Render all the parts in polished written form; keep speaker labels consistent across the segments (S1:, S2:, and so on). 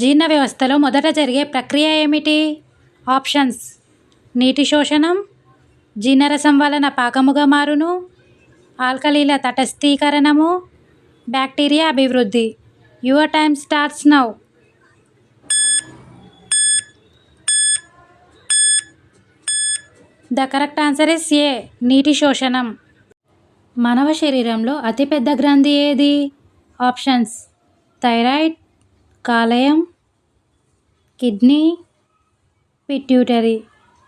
S1: జీర్ణ వ్యవస్థలో మొదట జరిగే ప్రక్రియ ఏమిటి? ఆప్షన్స్: నీటి శోషణం, జీర్ణరసం వలన పాకముగా మారును, ఆల్కలీల తటస్థీకరణము, బ్యాక్టీరియా అభివృద్ధి. Your time starts now. The correct answer is A, నీటి శోషణం. మానవ శరీరంలో అతిపెద్ద గ్రంథి ఏది? ఆప్షన్స్: థైరాయిడ్, కాలేయం, kidney, pituitary.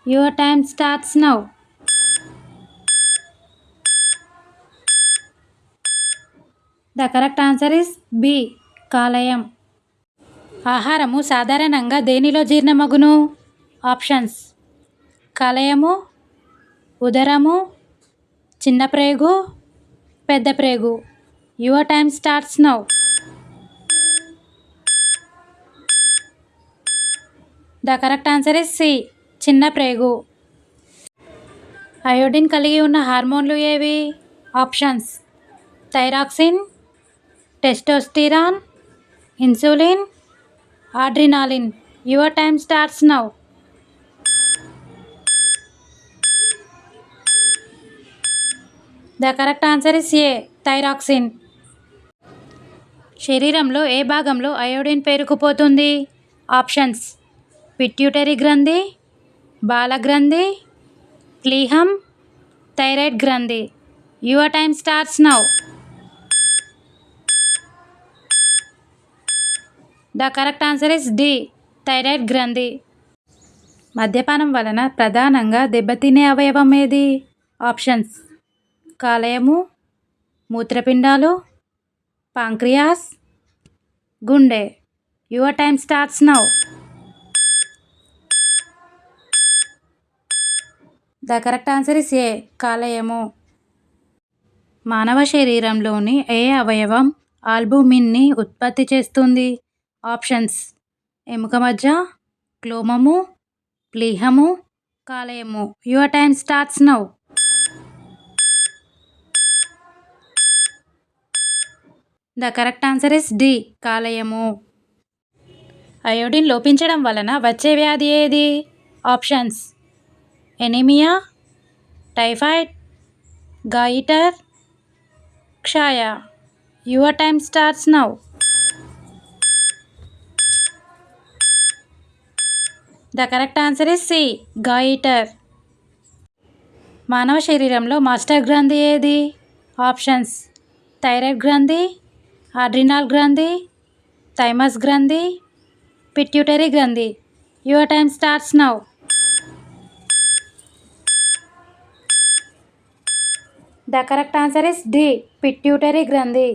S1: Your time starts now. The correct answer is B, కాలేయం. ఆహారము సాధారణంగా దేనిలో జీర్ణమగును? ఆప్షన్స్: కాలేయము, ఉదరము, చిన్న ప్రేగు, పెద్ద ప్రేగు. Your time starts now. The correct answer is C, చిన్న ప్రేగు. అయోడిన్ కలిగి ఉన్న హార్మోన్లు ఏవి? Options: thyroxine, testosterone, insulin, adrenaline. Your time starts now. The correct answer is A, thyroxine. శరీరంలో ఏ భాగంలో అయోడిన్ పేరుకుపోతుంది? ఆప్షన్స్: పిట్యూటరీ గ్రంథి, బాలగ్రంథి, ప్లీహం, థైరాయిడ్ గ్రంథి. Your time starts now. The correct answer is D, thyroid గ్రంథి. మద్యపానం వలన ప్రధానంగా దెబ్బతినే అవయవం ఏది? ఆప్షన్స్: కాలేయము, మూత్రపిండాలు, పాంక్రియాస్, గుండె. Your time starts now. The correct answer is A, కాలేయము. మానవ శరీరంలోని ఏ అవయవం ఆల్బుమిన్ని ఉత్పత్తి చేస్తుంది? ఆప్షన్స్: ఎముక మజ్జ, క్లోమము, ప్లీహము, కాలేయము. Your time starts now. The correct answer is D, కాలేయము. అయోడిన్ లోపించడం వలన వచ్చే వ్యాధి ఏది? ఆప్షన్స్: ఎనీమియా, టైఫాయిడ్, గాయిటర్, క్షయ. Your time starts now. The correct answer is C, goitre. మానవ శరీరంలో మాస్టర్ గ్రంథి ఏది? ఆప్షన్స్: థైరాయిడ్ గ్రంథి, ఆడ్రినాల్ గ్రంథి, థైమస్ గ్రంథి, పిట్యూటరీ గ్రంథి. Your time starts now. The correct answer is D, pituitary గ్రంథి.